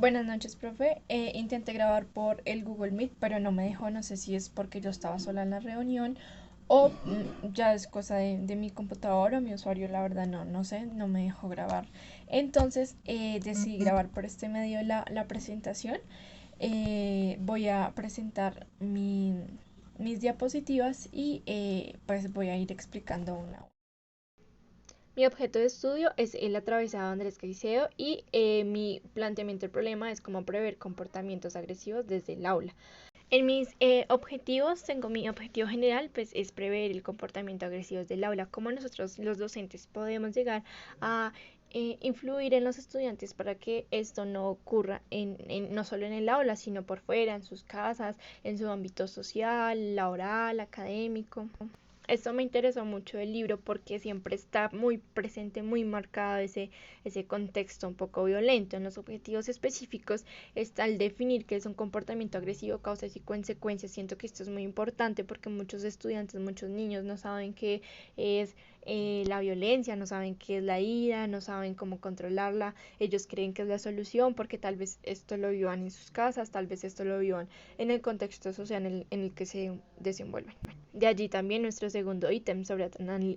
Buenas noches, profe. Intenté grabar por el Google Meet, pero no me dejó. No sé si es porque yo estaba sola en la reunión o ya es cosa de mi computadora o mi usuario. La verdad no sé, no me dejó grabar. Entonces decidí grabar por este medio la presentación. Voy a presentar mis diapositivas y pues voy a ir explicando una a una. Mi objeto de estudio es el atravesado Andrés Caicedo y mi planteamiento del problema es cómo prever comportamientos agresivos desde el aula. En mis objetivos, tengo mi objetivo general, pues es prever el comportamiento agresivo desde el aula, cómo nosotros los docentes podemos llegar a influir en los estudiantes para que esto no ocurra no solo en el aula, sino por fuera, en sus casas, en su ámbito social, laboral, académico. Esto me interesó mucho del libro porque siempre está muy presente, muy marcado ese contexto un poco violento. En los objetivos específicos está el definir qué es un comportamiento agresivo, causas y consecuencias. Siento que esto es muy importante porque muchos estudiantes, muchos niños no saben qué es la violencia, no saben qué es la ira, no saben cómo controlarla. Ellos creen que es la solución porque tal vez esto lo vivan en sus casas, tal vez esto lo vivan en el contexto social en el que se desenvuelven. De allí también nuestro segundo ítem sobre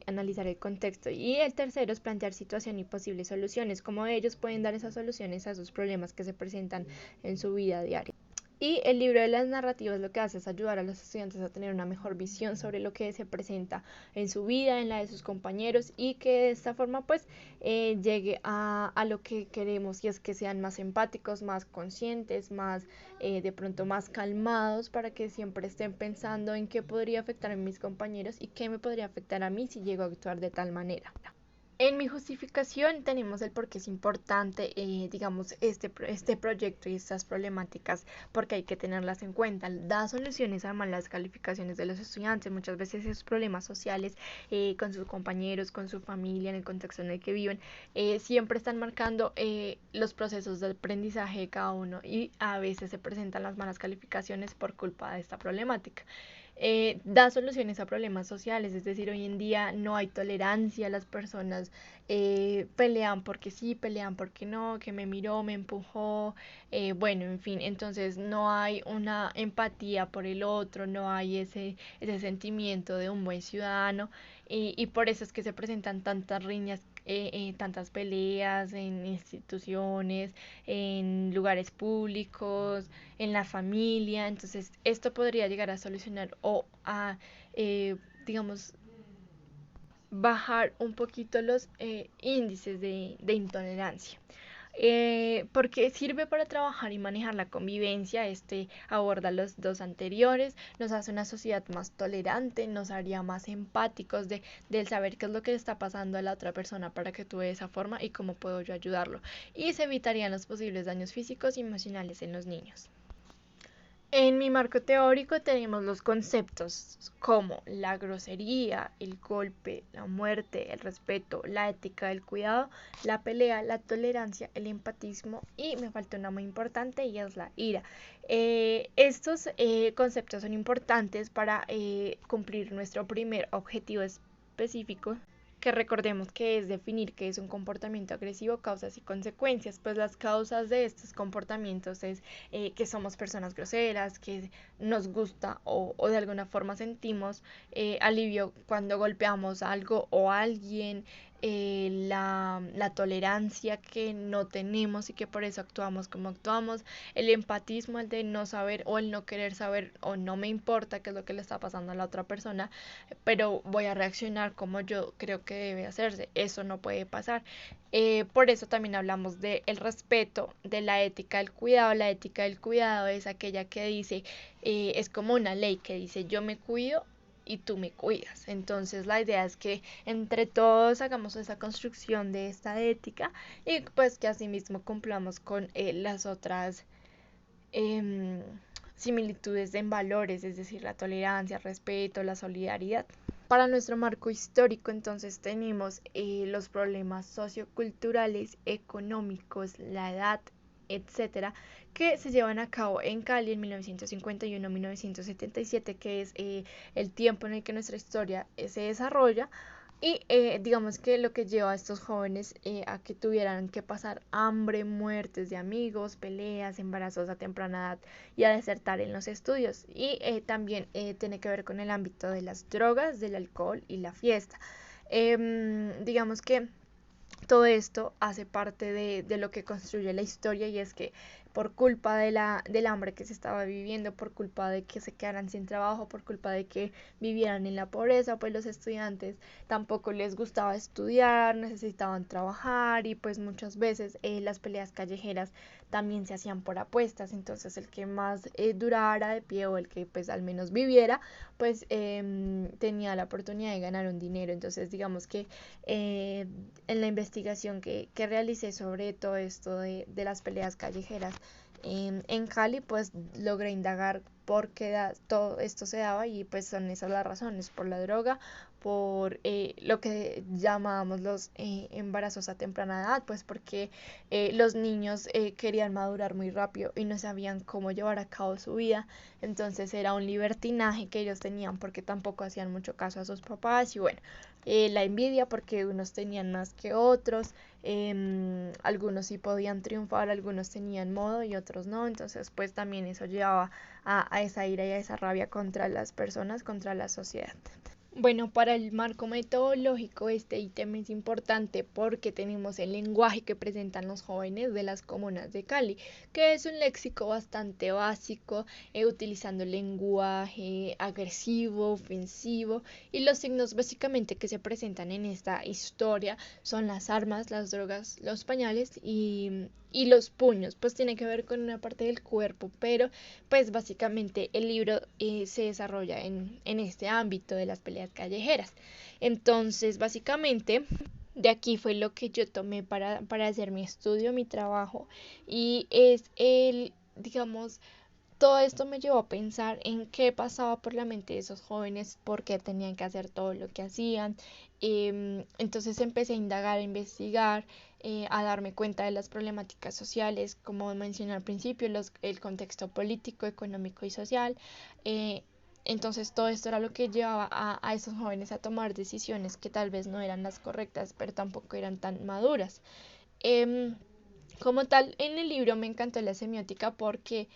analizar el contexto. Y el tercero es plantear situación y posibles soluciones, cómo ellos pueden dar esas soluciones a sus problemas que se presentan en su vida diaria. Y el libro de las narrativas lo que hace es ayudar a los estudiantes a tener una mejor visión sobre lo que se presenta en su vida, en la de sus compañeros y que de esta forma pues llegue a lo que queremos y es que sean más empáticos, más conscientes, más de pronto más calmados para que siempre estén pensando en qué podría afectar a mis compañeros y qué me podría afectar a mí si llego a actuar de tal manera. En mi justificación tenemos el por qué es importante, digamos, este proyecto y estas problemáticas, porque hay que tenerlas en cuenta. Da soluciones a malas calificaciones de los estudiantes, muchas veces esos problemas sociales con sus compañeros, con su familia, en el contexto en el que viven, siempre están marcando los procesos de aprendizaje de cada uno y a veces se presentan las malas calificaciones por culpa de esta problemática. Da soluciones a problemas sociales, es decir, hoy en día no hay tolerancia, las personas pelean porque sí, pelean porque no, que me miró, me empujó, bueno, en fin, entonces no hay una empatía por el otro, no hay ese sentimiento de un buen ciudadano y por eso es que se presentan tantas riñas, tantas peleas en instituciones, en lugares públicos, en la familia. Entonces, esto podría llegar a solucionar o a, digamos, bajar un poquito los índices de intolerancia. Porque sirve para trabajar y manejar la convivencia, este aborda los dos anteriores, nos hace una sociedad más tolerante, nos haría más empáticos del saber qué es lo que le está pasando a la otra persona para que actúe de esa forma y cómo puedo yo ayudarlo. Y se evitarían los posibles daños físicos y emocionales en los niños. En mi marco teórico tenemos los conceptos como la grosería, el golpe, la muerte, el respeto, la ética del cuidado, la pelea, la tolerancia, el empatismo y me falta una muy importante y es la ira. Estos conceptos son importantes para cumplir nuestro primer objetivo específico, que recordemos que es definir qué es un comportamiento agresivo, causas y consecuencias. Pues las causas de estos comportamientos es que somos personas groseras, que nos gusta o de alguna forma sentimos alivio cuando golpeamos algo o a alguien, la tolerancia que no tenemos y que por eso actuamos como actuamos, el empatismo, el de no saber o el no querer saber o no me importa qué es lo que le está pasando a la otra persona, pero voy a reaccionar como yo creo que debe hacerse. Eso no puede pasar. Por eso también hablamos del respeto, de la ética del cuidado. La ética del cuidado es aquella que dice, es como una ley que dice yo me cuido y tú me cuidas. Entonces la idea es que entre todos hagamos esa construcción de esta ética y pues que asimismo cumplamos con las otras em, similitudes en valores, es decir, la tolerancia, el respeto, la solidaridad. Para nuestro marco histórico, entonces tenemos los problemas socioculturales, económicos, la edad, etcétera, que se llevan a cabo en Cali en 1951-1977, que es el tiempo en el que nuestra historia se desarrolla. Y digamos que lo que lleva a estos jóvenes a que tuvieran que pasar hambre, muertes de amigos, peleas, embarazos a temprana edad y a desertar en los estudios. Y también tiene que ver con el ámbito de las drogas, del alcohol y la fiesta. Digamos que todo esto hace parte de lo que construye la historia, y es que por culpa del hambre que se estaba viviendo, por culpa de que se quedaran sin trabajo, por culpa de que vivieran en la pobreza, pues los estudiantes tampoco les gustaba estudiar, necesitaban trabajar, y pues muchas veces las peleas callejeras también se hacían por apuestas. Entonces el que más durara de pie, o el que pues al menos viviera, pues tenía la oportunidad de ganar un dinero. Entonces digamos que eh, en la investigación que realicé sobre todo esto de las peleas callejeras en Cali, pues logré indagar por qué todo esto se daba, y pues son esas las razones: por la droga, por lo que llamábamos los embarazos a temprana edad, pues porque los niños querían madurar muy rápido y no sabían cómo llevar a cabo su vida. Entonces era un libertinaje que ellos tenían, porque tampoco hacían mucho caso a sus papás. Y bueno, la envidia, porque unos tenían más que otros, algunos sí podían triunfar, algunos tenían modo y otros no. Entonces pues también eso llevaba a esa ira y a esa rabia contra las personas, contra la sociedad. Bueno, para el marco metodológico este ítem es importante porque tenemos el lenguaje que presentan los jóvenes de las comunas de Cali, que es un léxico bastante básico, utilizando lenguaje agresivo, ofensivo, y los signos básicamente que se presentan en esta historia son las armas, las drogas, los pañales y los puños. Pues tiene que ver con una parte del cuerpo, pero pues básicamente el libro se desarrolla en este ámbito de las peleas callejeras. Entonces básicamente de aquí fue lo que yo tomé para hacer mi estudio, mi trabajo, y es digamos, todo esto me llevó a pensar en qué pasaba por la mente de esos jóvenes, por qué tenían que hacer todo lo que hacían. Entonces empecé a indagar, a investigar, a darme cuenta de las problemáticas sociales, como mencioné al principio, el contexto político, económico y social. Eh, entonces todo esto era lo que llevaba a esos jóvenes a tomar decisiones que tal vez no eran las correctas, pero tampoco eran tan maduras. Em, Como tal, en el libro me encantó la semiótica porque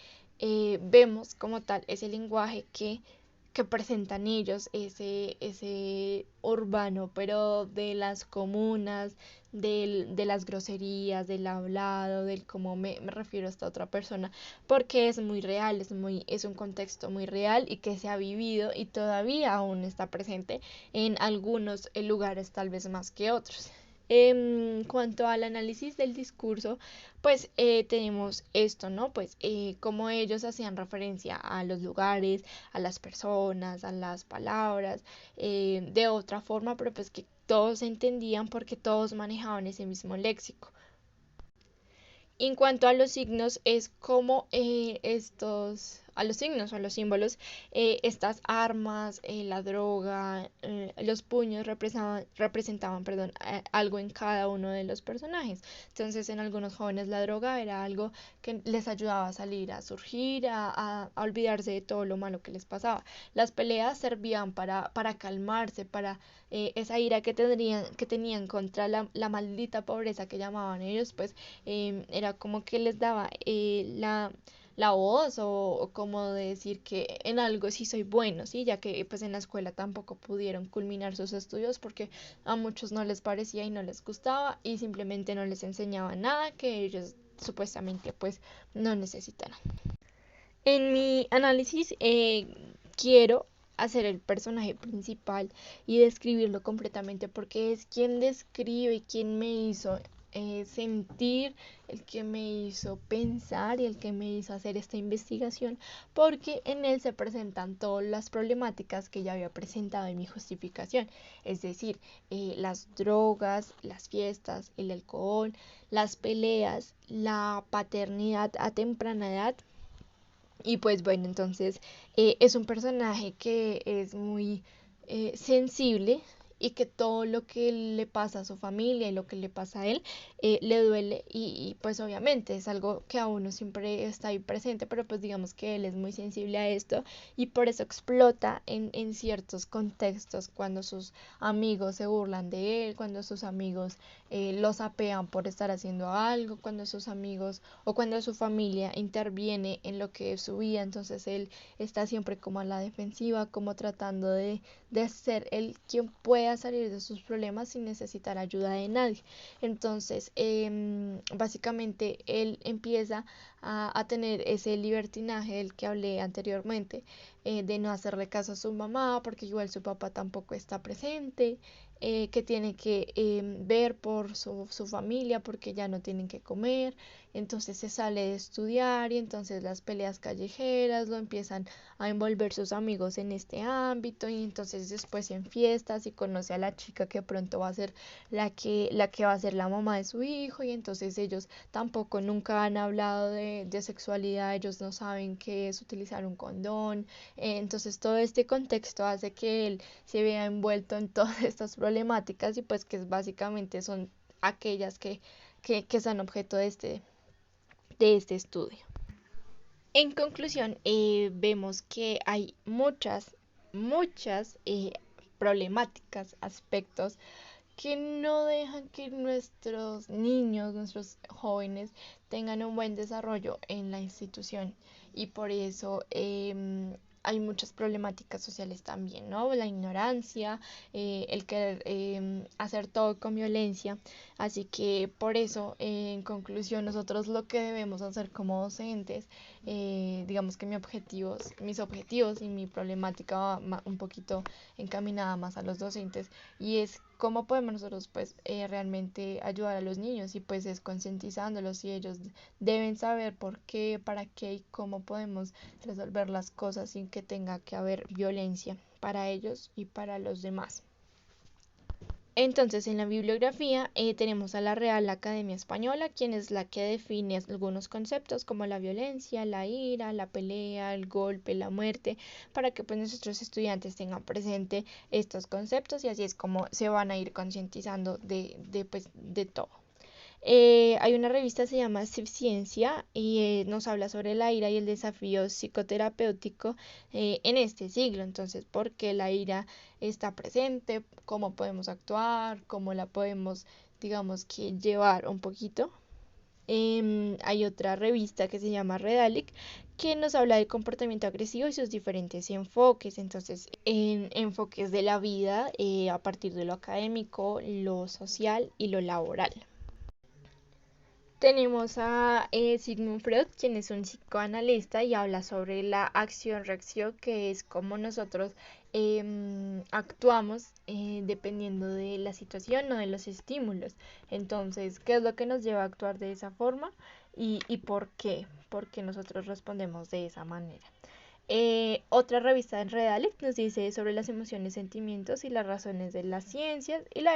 vemos como tal ese lenguaje que presentan ellos, ese urbano, pero de las comunas, de las groserías, del hablado, del cómo me refiero a esta otra persona, porque es muy real, es un contexto muy real y que se ha vivido y todavía aún está presente en algunos lugares, tal vez más que otros. En cuanto al análisis del discurso, pues tenemos esto, ¿no? Pues cómo ellos hacían referencia a los lugares, a las personas, a las palabras, de otra forma, pero pues que todos entendían porque todos manejaban ese mismo léxico. En cuanto a los signos, es como a los signos o a los símbolos, estas armas, la droga, los puños representaban, perdón, algo en cada uno de los personajes. Entonces, en algunos jóvenes la droga era algo que les ayudaba a salir, a surgir, a olvidarse de todo lo malo que les pasaba. Las peleas servían para calmarse, para esa ira que tenían contra la maldita pobreza que llamaban ellos, pues era como que les daba la voz, o como de decir que en algo sí soy bueno, ¿sí? Ya que pues en la escuela tampoco pudieron culminar sus estudios porque a muchos no les parecía y no les gustaba, y simplemente no les enseñaban nada que ellos supuestamente pues no necesitaran. En mi análisis quiero hacer el personaje principal y describirlo completamente, porque es quien describe y quien me hizo sentir, el que me hizo pensar y el que me hizo hacer esta investigación, porque en él se presentan todas las problemáticas que ya había presentado en mi justificación, es decir, las drogas, las fiestas, el alcohol, las peleas, la paternidad a temprana edad. Y pues bueno, entonces es un personaje que es muy sensible, y que todo lo que le pasa a su familia y lo que le pasa a él le duele y pues obviamente es algo que a uno siempre está ahí presente, pero pues digamos que él es muy sensible a esto y por eso explota en ciertos contextos cuando sus amigos se burlan de él, cuando sus amigos los apean por estar haciendo algo, cuando sus amigos o cuando su familia interviene en lo que es su vida, entonces él está siempre como a la defensiva, como tratando de ser el quien pueda salir de sus problemas sin necesitar ayuda de nadie. Entonces, básicamente él empieza a tener ese libertinaje del que hablé anteriormente, de no hacerle caso a su mamá porque igual su papá tampoco está presente, que tiene que ver por su familia porque ya no tienen que comer, entonces se sale de estudiar y entonces las peleas callejeras lo empiezan a envolver sus amigos en este ámbito y entonces después en fiestas y conoce a la chica que pronto va a ser la que va a ser la mamá de su hijo y entonces ellos tampoco nunca han hablado de sexualidad, ellos no saben qué es utilizar un condón, entonces todo este contexto hace que él se vea envuelto en todas estas problemáticas y pues que básicamente son aquellas que son objeto de este estudio. En conclusión, vemos que hay muchas problemáticas, aspectos que no dejan que nuestros niños, nuestros jóvenes tengan un buen desarrollo en la institución y por eso hay muchas problemáticas sociales también, ¿no? La ignorancia, el querer hacer todo con violencia. Así que por eso, en conclusión, nosotros lo que debemos hacer como docentes, digamos que mis objetivos y mi problemática va un poquito encaminada más a los docentes y es cómo podemos nosotros pues realmente ayudar a los niños y pues es concientizándolos y ellos deben saber por qué, para qué y cómo podemos resolver las cosas sin que tenga que haber violencia para ellos y para los demás. Entonces, en la bibliografía tenemos a la Real Academia Española, quien es la que define algunos conceptos como la violencia, la ira, la pelea, el golpe, la muerte, para que pues nuestros estudiantes tengan presente estos conceptos y así es como se van a ir concientizando de todo. Hay una revista que se llama Ciencia y nos habla sobre la ira y el desafío psicoterapéutico en este siglo. Entonces, ¿por qué la ira está presente? ¿Cómo podemos actuar? ¿Cómo la podemos, digamos que, llevar un poquito? Hay otra revista que se llama Redalic que nos habla del comportamiento agresivo y sus diferentes enfoques. Entonces, en enfoques de la vida a partir de lo académico, lo social y lo laboral. Tenemos a Sigmund Freud, quien es un psicoanalista y habla sobre la acción-reacción, que es como nosotros actuamos dependiendo de la situación o de los estímulos. Entonces, ¿qué es lo que nos lleva a actuar de esa forma y por qué? ¿Por qué nosotros respondemos de esa manera? Otra revista en Redalet nos dice sobre las emociones, sentimientos y las razones de las ciencias y la